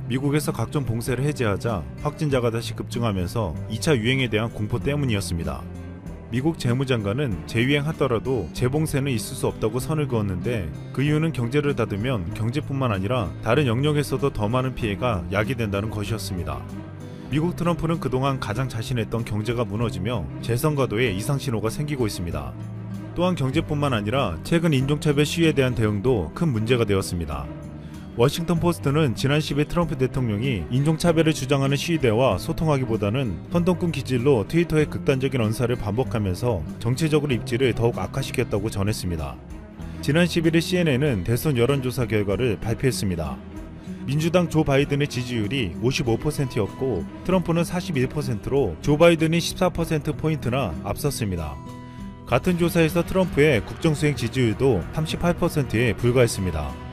미국에서 각종 봉쇄를 해제하자 확진자가 다시 급증하면서 2차 유행에 대한 공포 때문이었습니다. 미국 재무장관은 재유행하더라도 재봉쇄는 있을 수 없다고 선을 그었는데 그 이유는 경제를 닫으면 경제뿐만 아니라 다른 영역에서도 더 많은 피해가 야기된다는 것이었습니다. 미국 트럼프는 그동안 가장 자신했던 경제가 무너지며 재선거도에 이상 신호가 생기고 있습니다. 또한 경제뿐만 아니라 최근 인종차별 시위에 대한 대응도 큰 문제가 되었습니다. 워싱턴 포스트는 지난 10일 트럼프 대통령이 인종차별을 주장하는 시위대와 소통하기보다는 선동꾼 기질로 트위터의 극단적인 언사를 반복하면서 정치적으로 입지를 더욱 악화시켰다고 전했습니다. 지난 11일 CNN은 대선 여론조사 결과를 발표했습니다. 민주당 조 바이든의 지지율이 55%였고 트럼프는 41%로 조 바이든이 14%포인트나 앞섰습니다. 같은 조사에서 트럼프의 국정수행 지지율도 38%에 불과했습니다.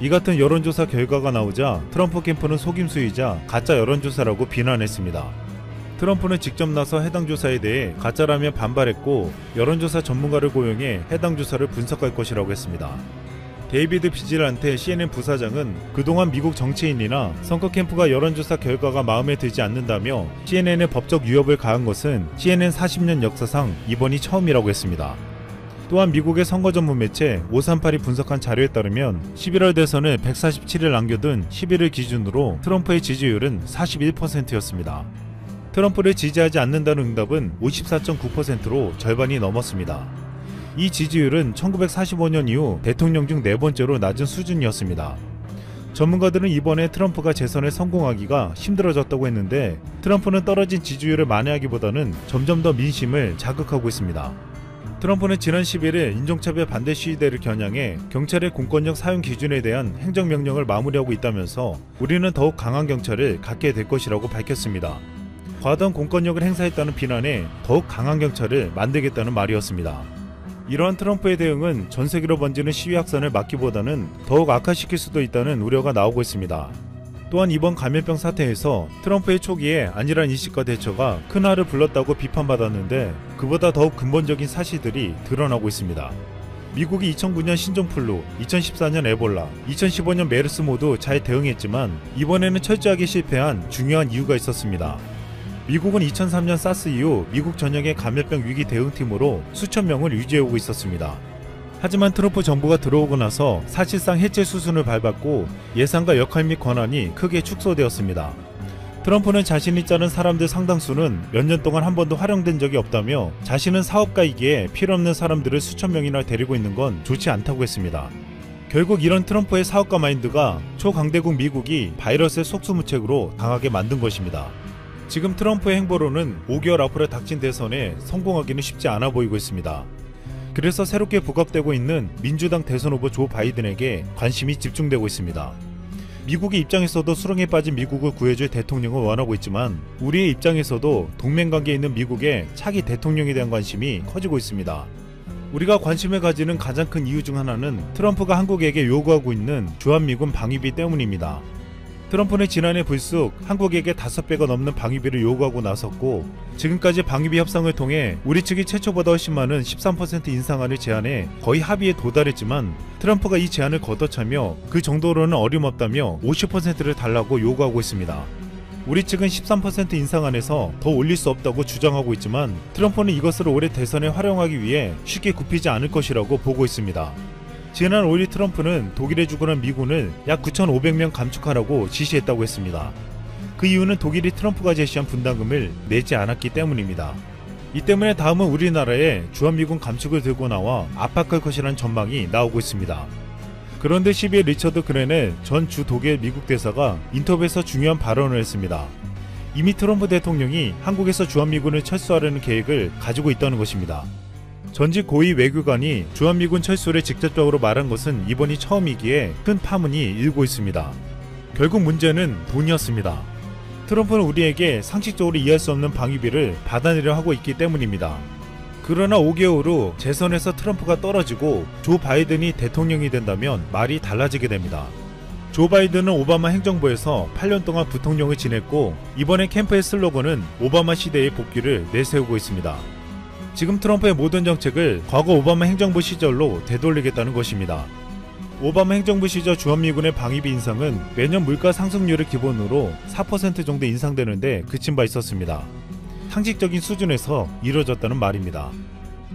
이 같은 여론조사 결과가 나오자 트럼프 캠프는 속임수이자 가짜 여론조사라고 비난했습니다. 트럼프는 직접 나서 해당 조사에 대해 가짜라며 반발했고 여론조사 전문가를 고용해 해당 조사를 분석할 것이라고 했습니다. 데이비드 비질란테 CNN 부사장은 그동안 미국 정치인이나 선거 캠프가 여론조사 결과가 마음에 들지 않는다며 CNN에 법적 위협을 가한 것은 CNN 40년 역사상 이번이 처음이라고 했습니다. 또한 미국의 선거 전문 매체 538이 분석한 자료에 따르면 11월 대선을 147일 남겨둔 10일을 기준으로 트럼프의 지지율은 41%였습니다. 트럼프를 지지하지 않는다는 응답은 54.9%로 절반이 넘었습니다. 이 지지율은 1945년 이후 대통령 중 4번째로 낮은 수준이었습니다. 전문가들은 이번에 트럼프가 재선에 성공하기가 힘들어졌다고 했는데 트럼프는 떨어진 지지율을 만회하기보다는 점점 더 민심을 자극하고 있습니다. 트럼프는 지난 11일 인종차별 반대 시위대를 겨냥해 경찰의 공권력 사용 기준에 대한 행정명령을 마무리하고 있다면서 우리는 더욱 강한 경찰을 갖게 될 것이라고 밝혔습니다. 과도한 공권력을 행사했다는 비난에 더욱 강한 경찰을 만들겠다는 말이었습니다. 이러한 트럼프의 대응은 전 세계로 번지는 시위 확산을 막기보다는 더욱 악화시킬 수도 있다는 우려가 나오고 있습니다. 또한 이번 감염병 사태에서 트럼프의 초기에 안일한 인식과 대처가 큰 화를 불렀다고 비판받았는데 그보다 더욱 근본적인 사실들이 드러나고 있습니다. 미국이 2009년 신종플루, 2014년 에볼라, 2015년 메르스 모두 잘 대응했지만 이번에는 철저하게 실패한 중요한 이유가 있었습니다. 미국은 2003년 사스 이후 미국 전역의 감염병 위기 대응팀으로 수천 명을 유지해오고 있었습니다. 하지만 트럼프 정부가 들어오고 나서 사실상 해체 수순을 밟았고 예산과 역할 및 권한이 크게 축소되었습니다. 트럼프는 자신이 자른 사람들 상당수는 몇 년 동안 한 번도 활용된 적이 없다며 자신은 사업가이기에 필요없는 사람들을 수천 명이나 데리고 있는 건 좋지 않다고 했습니다. 결국 이런 트럼프의 사업가 마인드가 초강대국 미국이 바이러스의 속수무책으로 당하게 만든 것입니다. 지금 트럼프의 행보로는 5개월 앞으로 닥친 대선에 성공하기는 쉽지 않아 보이고 있습니다. 그래서 새롭게 부각되고 있는 민주당 대선 후보 조 바이든에게 관심이 집중되고 있습니다. 미국의 입장에서도 수렁에 빠진 미국을 구해줄 대통령을 원하고 있지만 우리의 입장에서도 동맹관계에 있는 미국의 차기 대통령에 대한 관심이 커지고 있습니다. 우리가 관심을 가지는 가장 큰 이유 중 하나는 트럼프가 한국에게 요구하고 있는 주한미군 방위비 때문입니다. 트럼프는 지난해 불쑥 한국에게 5배가 넘는 방위비를 요구하고 나섰고 지금까지 방위비 협상을 통해 우리 측이 최초보다 훨씬 많은 13% 인상안을 제안해 거의 합의에 도달했지만 트럼프가 이 제안을 걷어차며 그 정도로는 어림없다며 50%를 달라고 요구하고 있습니다. 우리 측은 13% 인상안에서 더 올릴 수 없다고 주장하고 있지만 트럼프는 이것을 올해 대선에 활용하기 위해 쉽게 굽히지 않을 것이라고 보고 있습니다. 지난 5일 트럼프는 독일에 주둔한 미군을 약 9,500명 감축하라고 지시했다고 했습니다. 그 이유는 독일이 트럼프가 제시한 분담금을 내지 않았기 때문입니다. 이 때문에 다음은 우리나라에 주한미군 감축을 들고 나와 압박할 것이라는 전망이 나오고 있습니다. 그런데 12일 리처드 그레넬 전 주 독일 미국 대사가 인터뷰에서 중요한 발언을 했습니다. 이미 트럼프 대통령이 한국에서 주한미군을 철수하려는 계획을 가지고 있다는 것입니다. 전직 고위 외교관이 주한미군 철수를 직접적으로 말한 것은 이번이 처음이기에 큰 파문이 일고 있습니다. 결국 문제는 돈이었습니다. 트럼프는 우리에게 상식적으로 이해할 수 없는 방위비를 받아내려 하고 있기 때문입니다. 그러나 5개월 후 재선에서 트럼프가 떨어지고 조 바이든이 대통령이 된다면 말이 달라지게 됩니다. 조 바이든은 오바마 행정부에서 8년 동안 부통령을 지냈고 이번에 캠프의 슬로건은 오바마 시대의 복귀를 내세우고 있습니다. 지금 트럼프의 모든 정책을 과거 오바마 행정부 시절로 되돌리겠다는 것입니다. 오바마 행정부 시절 주한미군의 방위비 인상은 매년 물가 상승률을 기본으로 4% 정도 인상되는데 그친 바 있었습니다. 상식적인 수준에서 이뤄졌다는 말입니다.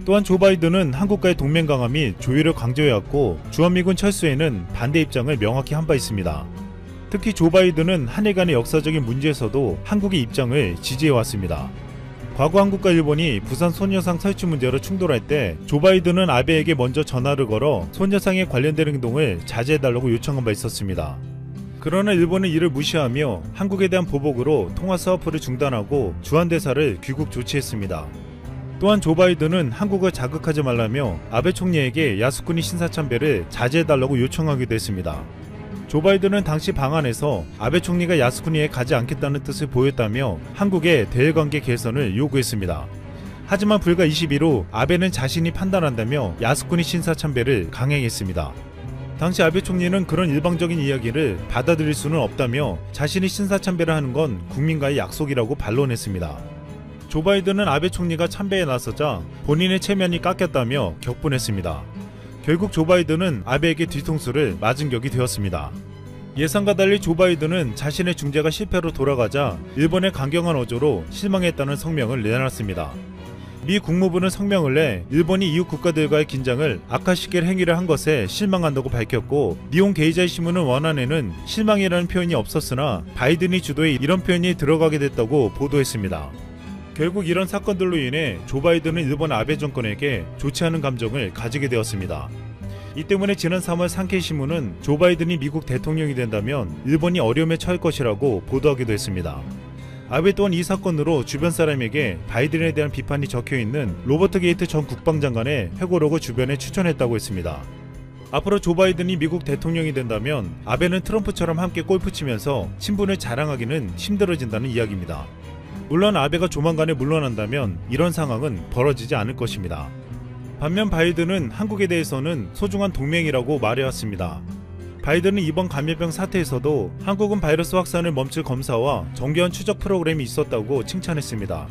또한 조 바이든은 한국과의 동맹 강화 및 조율을 강조해왔고 주한미군 철수에는 반대 입장을 명확히 한 바 있습니다. 특히 조 바이든은 한일 간의 역사적인 문제에서도 한국의 입장을 지지해왔습니다. 과거 한국과 일본이 부산 소녀상 설치 문제로 충돌할 때 조 바이든은 아베에게 먼저 전화를 걸어 소녀상에 관련된 행동을 자제해달라고 요청한 바 있었습니다. 그러나 일본은 이를 무시하며 한국에 대한 보복으로 통화 사업을 중단하고 주한대사를 귀국 조치했습니다. 또한 조 바이든은 한국을 자극하지 말라며 아베 총리에게 야스쿠니 신사참배를 자제해달라고 요청하기도 했습니다. 조 바이든은 당시 방안에서 아베 총리가 야스쿠니에 가지 않겠다는 뜻을 보였다며 한국의 대일관계 개선을 요구했습니다. 하지만 불과 20일 후 아베는 자신이 판단한다며 야스쿠니 신사참배를 강행했습니다. 당시 아베 총리는 그런 일방적인 이야기를 받아들일 수는 없다며 자신이 신사참배를 하는 건 국민과의 약속이라고 반론했습니다. 조 바이든은 아베 총리가 참배에 나서자 본인의 체면이 깎였다며 격분했습니다. 결국 조 바이든은 아베에게 뒤통수를 맞은 격이 되었습니다. 예상과 달리 조 바이든은 자신의 중재가 실패로 돌아가자 일본의 강경한 어조로 실망했다는 성명을 내놨습니다. 미 국무부는 성명을 내 일본이 이웃 국가들과의 긴장을 악화시킬 행위를 한 것에 실망한다고 밝혔고 니혼 게이자이 신문은 원안에는 실망이라는 표현이 없었으나 바이든이 주도해 이런 표현이 들어가게 됐다고 보도했습니다. 결국 이런 사건들로 인해 조 바이든은 일본 아베 정권에게 좋지 않은 감정을 가지게 되었습니다. 이 때문에 지난 3월 산케이 신문은 조 바이든이 미국 대통령이 된다면 일본이 어려움에 처할 것이라고 보도하기도 했습니다. 아베 또한 이 사건으로 주변 사람에게 바이든에 대한 비판이 적혀있는 로버트 게이트 전 국방장관의 회고록을 주변에 추천했다고 했습니다. 앞으로 조 바이든이 미국 대통령이 된다면 아베는 트럼프처럼 함께 골프 치면서 친분을 자랑하기는 힘들어진다는 이야기입니다. 물론 아베가 조만간에 물러난다면 이런 상황은 벌어지지 않을 것입니다. 반면 바이든은 한국에 대해서는 소중한 동맹이라고 말해왔습니다. 바이든은 이번 감염병 사태에서도 한국은 바이러스 확산을 멈출 검사와 정교한 추적 프로그램이 있었다고 칭찬했습니다.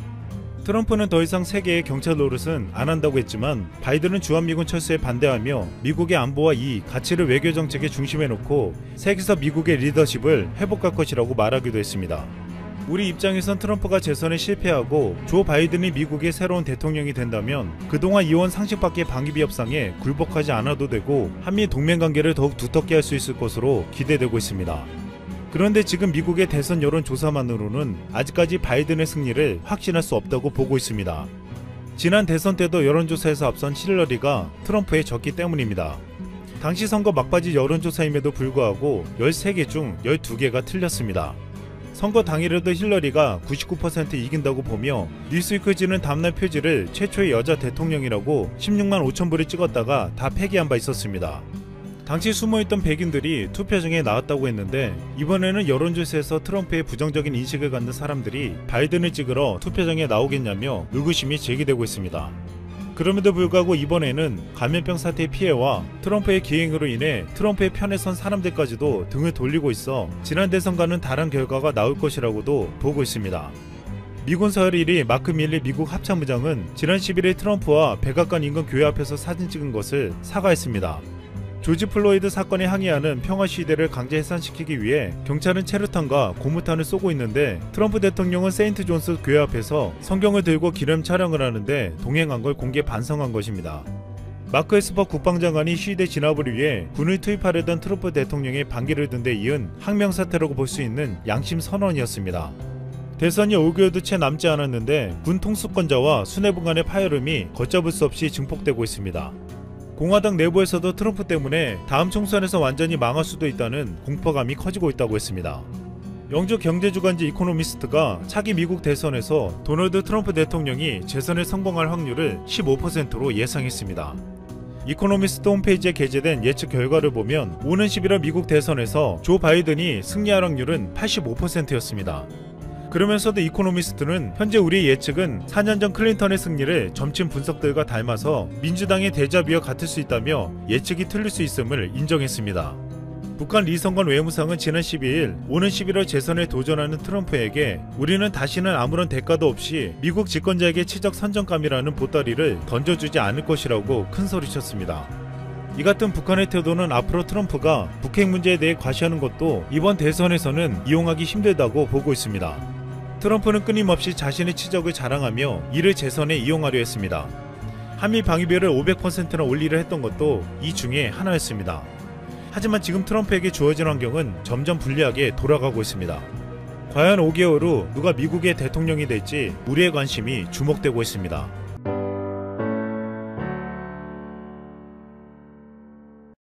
트럼프는 더 이상 세계의 경찰 노릇은 안 한다고 했지만 바이든은 주한미군 철수에 반대하며 미국의 안보와 이익, 가치를 외교 정책의 중심에 놓고 세계에서 미국의 리더십을 회복할 것이라고 말하기도 했습니다. 우리 입장에선 트럼프가 재선에 실패하고 조 바이든이 미국의 새로운 대통령이 된다면 그동안 이어온 상식 밖의 방위비 협상에 굴복하지 않아도 되고 한미 동맹관계를 더욱 두텁게 할 수 있을 것으로 기대되고 있습니다. 그런데 지금 미국의 대선 여론조사만으로는 아직까지 바이든의 승리를 확신할 수 없다고 보고 있습니다. 지난 대선 때도 여론조사에서 앞선 힐러리가 트럼프에 졌기 때문입니다. 당시 선거 막바지 여론조사임에도 불구하고 13개 중 12개가 틀렸습니다. 선거 당일에도 힐러리가 99% 이긴다고 보며 뉴스위크지는 다음날 표지를 최초의 여자 대통령이라고 16만 5천 부를 찍었다가 다 폐기한 바 있었습니다. 당시 숨어있던 백인들이 투표장에 나왔다고 했는데 이번에는 여론조사에서 트럼프의 부정적인 인식을 갖는 사람들이 바이든을 찍으러 투표장에 나오겠냐며 의구심이 제기되고 있습니다. 그럼에도 불구하고 이번에는 감염병 사태의 피해와 트럼프의 기행으로 인해 트럼프의 편에 선 사람들까지도 등을 돌리고 있어 지난 대선과는 다른 결과가 나올 것이라고도 보고 있습니다. 미군 서열 1위 마크 밀리 미국 합참의장은 지난 11일 트럼프와 백악관 인근 교회 앞에서 사진 찍은 것을 사과했습니다. 조지 플로이드 사건에 항의하는 평화 시위대를 강제 해산시키기 위해 경찰은 체류탄과 고무탄을 쏘고 있는데 트럼프 대통령은 세인트 존스 교회 앞에서 성경을 들고 기념 촬영을 하는데 동행한 걸 공개 반성한 것입니다. 마크 에스퍼 국방장관이 시위대 진압을 위해 군을 투입하려던 트럼프 대통령의 반기를 든 데 이은 항명사태라고 볼 수 있는 양심 선언이었습니다. 대선이 5개월도 채 남지 않았는데 군 통수권자와 수뇌부 간의 파열음이 걷잡을 수 없이 증폭되고 있습니다. 공화당 내부에서도 트럼프 때문에 다음 총선에서 완전히 망할 수도 있다는 공포감이 커지고 있다고 했습니다. 영주 경제주간지 이코노미스트가 차기 미국 대선에서 도널드 트럼프 대통령이 재선에 성공할 확률을 15%로 예상했습니다. 이코노미스트 홈페이지에 게재된 예측 결과를 보면 오는 11월 미국 대선에서 조 바이든이 승리할 확률은 85%였습니다. 그러면서도 이코노미스트는 현재 우리의 예측은 4년 전 클린턴의 승리를 점친 분석들과 닮아서 민주당의 데자뷰와 같을 수 있다며 예측이 틀릴 수 있음을 인정했습니다. 북한 리성건 외무상은 지난 12일 오는 11월 재선에 도전하는 트럼프에게 우리는 다시는 아무런 대가도 없이 미국 집권자에게 치적 선전감이라는 보따리를 던져주지 않을 것이라고 큰소리쳤습니다. 이 같은 북한의 태도는 앞으로 트럼프가 북핵 문제에 대해 과시하는 것도 이번 대선에서는 이용하기 힘들다고 보고 있습니다. 트럼프는 끊임없이 자신의 치적을 자랑하며 이를 재선에 이용하려 했습니다. 한미 방위비를 500%나 올리려 했던 것도 이 중에 하나였습니다. 하지만 지금 트럼프에게 주어진 환경은 점점 불리하게 돌아가고 있습니다. 과연 5개월 후 누가 미국의 대통령이 될지 우리의 관심이 주목되고 있습니다.